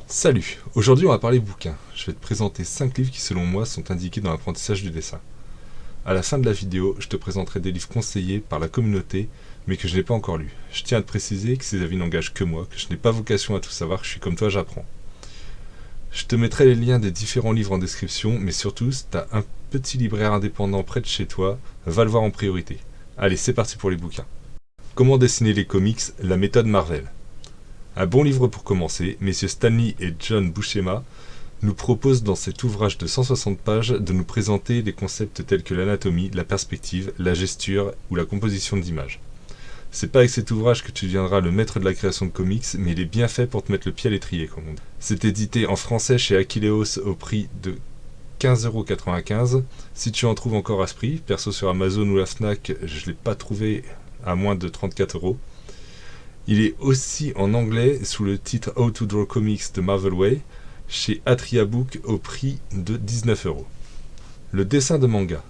Salut, aujourd'hui on va parler bouquins. Je vais te présenter 5 livres qui selon moi sont indiqués dans l'apprentissage du dessin. À la fin de la vidéo, je te présenterai des livres conseillés par la communauté mais que je n'ai pas encore lus. Je tiens à te préciser que ces avis n'engagent que moi, que je n'ai pas vocation à tout savoir, que je suis comme toi, j'apprends. Je te mettrai les liens des différents livres en description, mais surtout, si tu as un petit libraire indépendant près de chez toi, va le voir en priorité. Allez, c'est parti pour les bouquins. Comment dessiner les comics, la méthode Marvel. Un bon livre pour commencer, messieurs Stanley et John Buscema nous proposent dans cet ouvrage de 160 pages de nous présenter des concepts tels que l'anatomie, la perspective, la gesture ou la composition d'images. C'est pas avec cet ouvrage que tu deviendras le maître de la création de comics, mais il est bien fait pour te mettre le pied à l'étrier, comme on dit. C'est édité en français chez Akileos au prix de 15,95 €. Si tu en trouves encore à ce prix, perso sur Amazon ou la Fnac, je l'ai pas trouvé à moins de 34 €. Il est aussi en anglais sous le titre How to Draw Comics The Marvel Way chez Atria Book au prix de 19 €. Le dessin de manga.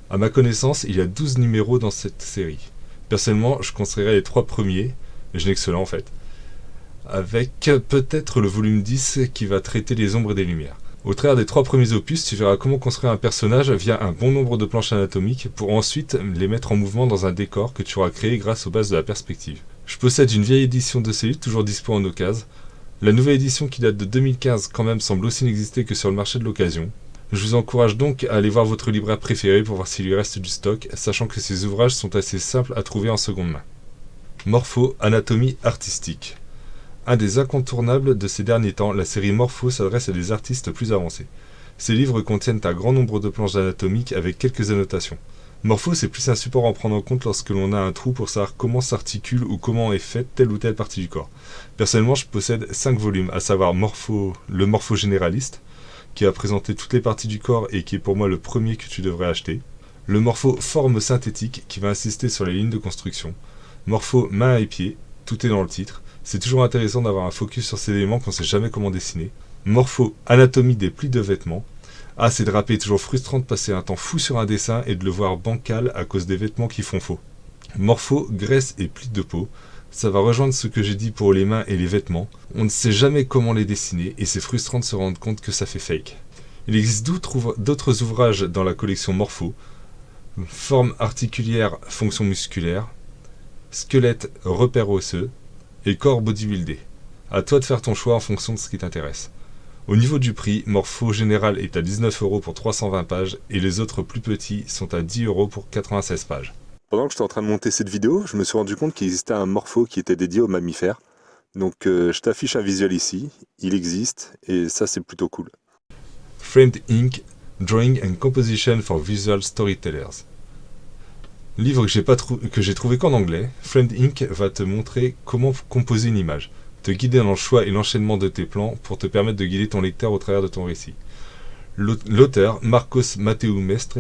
À ma connaissance, il y a 12 numéros dans cette série. Personnellement, je conseillerais les 3 premiers, je n'ai que cela en fait, avec peut-être le volume 10 qui va traiter les ombres et des lumières. Au travers des 3 premiers opus, tu verras comment construire un personnage via un bon nombre de planches anatomiques pour ensuite les mettre en mouvement dans un décor que tu auras créé grâce aux bases de la perspective. Je possède une vieille édition de ces livres, toujours dispo en occasion. La nouvelle édition qui date de 2015 quand même semble aussi n'exister que sur le marché de l'occasion. Je vous encourage donc à aller voir votre libraire préféré pour voir s'il lui reste du stock, sachant que ces ouvrages sont assez simples à trouver en seconde main. Morpho, anatomie artistique. Un des incontournables de ces derniers temps, la série Morpho s'adresse à des artistes plus avancés. Ces livres contiennent un grand nombre de planches anatomiques avec quelques annotations. Morpho, c'est plus un support à en prendre en compte lorsque l'on a un trou pour savoir comment s'articule ou comment est faite telle ou telle partie du corps. Personnellement, je possède 5 volumes, à savoir le Morpho généraliste, qui a présenté toutes les parties du corps et qui est pour moi le premier que tu devrais acheter. Le Morpho forme synthétique, qui va insister sur les lignes de construction. Morpho main et pied, tout est dans le titre. C'est toujours intéressant d'avoir un focus sur ces éléments qu'on ne sait jamais comment dessiner. Morpho anatomie des plis de vêtements. Ah, c'est drapé, toujours frustrant de passer un temps fou sur un dessin et de le voir bancal à cause des vêtements qui font faux. Morpho, graisse et plis de peau. Ça va rejoindre ce que j'ai dit pour les mains et les vêtements. On ne sait jamais comment les dessiner et c'est frustrant de se rendre compte que ça fait fake. Il existe d'autres ouvrages dans la collection Morpho. Forme articulière, fonction musculaire. Squelette, repère osseux. Et corps bodybuildé. À toi de faire ton choix en fonction de ce qui t'intéresse. Au niveau du prix, Morpho Général est à 19 € pour 320 pages et les autres plus petits sont à 10 € pour 96 pages. Pendant que j'étais en train de monter cette vidéo, je me suis rendu compte qu'il existait un Morpho qui était dédié aux mammifères. Donc je t'affiche un visuel ici, il existe et ça c'est plutôt cool. Framed Ink, Drawing and Composition for Visual Storytellers. Livre que j'ai trouvé qu'en anglais, Framed Ink va te montrer comment composer une image, te guider dans le choix et l'enchaînement de tes plans pour te permettre de guider ton lecteur au travers de ton récit. L'auteur, Marcos Mateu Mestre,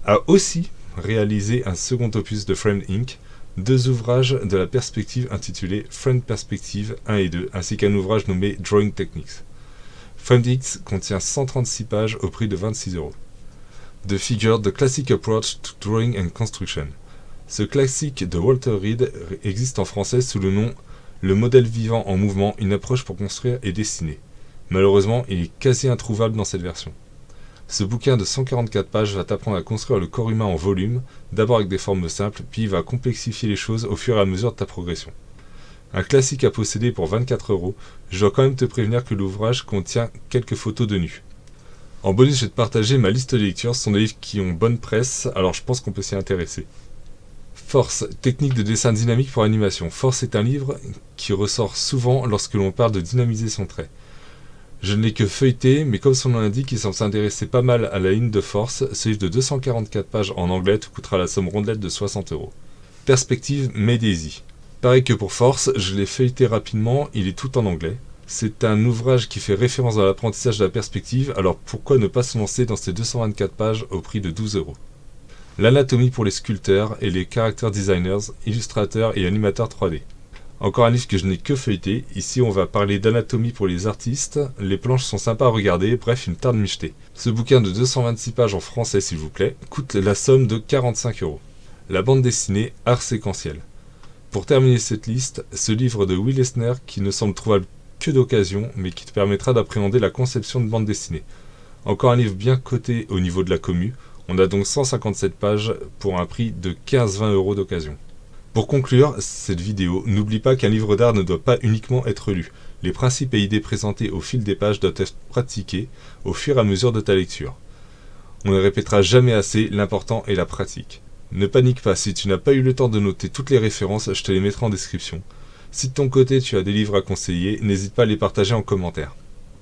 a aussi réalisé un second opus de Framed Ink, 2 ouvrages de la perspective intitulés Framed Perspective 1 et 2, ainsi qu'un ouvrage nommé Drawing Techniques. Framed Ink contient 136 pages au prix de 26 €. The Figure, The Classic Approach to Drawing and Construction. Ce classique de Walter Reed existe en français sous le nom Le modèle vivant en mouvement, une approche pour construire et dessiner. Malheureusement, il est quasi introuvable dans cette version. Ce bouquin de 144 pages va t'apprendre à construire le corps humain en volume, d'abord avec des formes simples, puis il va complexifier les choses au fur et à mesure de ta progression. Un classique à posséder pour 24 €, je dois quand même te prévenir que l'ouvrage contient quelques photos de nus. En bonus, je vais te partager ma liste de lectures, ce sont des livres qui ont bonne presse, alors je pense qu'on peut s'y intéresser. Force, technique de dessin dynamique pour animation. Force est un livre qui ressort souvent lorsque l'on parle de dynamiser son trait. Je ne l'ai que feuilleté, mais comme son nom l'indique, il semble s'intéresser pas mal à la ligne de force. Ce livre de 244 pages en anglais te coûtera la somme rondelette de 60 €. Perspective Made Easy. Pareil que pour Force, je l'ai feuilleté rapidement, il est tout en anglais. C'est un ouvrage qui fait référence à l'apprentissage de la perspective, alors pourquoi ne pas se lancer dans ces 224 pages au prix de 12 €. L'anatomie pour les sculpteurs et les character designers, illustrateurs et animateurs 3D. Encore un livre que je n'ai que feuilleté. Ici, on va parler d'anatomie pour les artistes. Les planches sont sympas à regarder, bref, une tarte michetée. Ce bouquin de 226 pages en français, s'il vous plaît, coûte la somme de 45 €. La bande dessinée Art séquentiel. Pour terminer cette liste, ce livre de Will Eisner, qui ne semble trouvable que d'occasion, mais qui te permettra d'appréhender la conception de bande dessinée. Encore un livre bien coté au niveau de la commu, on a donc 157 pages pour un prix de 15-20 € d'occasion. Pour conclure cette vidéo, n'oublie pas qu'un livre d'art ne doit pas uniquement être lu. Les principes et idées présentés au fil des pages doivent être pratiqués au fur et à mesure de ta lecture. On ne répétera jamais assez, l'important est la pratique. Ne panique pas, si tu n'as pas eu le temps de noter toutes les références, je te les mettrai en description. Si de ton côté tu as des livres à conseiller, n'hésite pas à les partager en commentaire.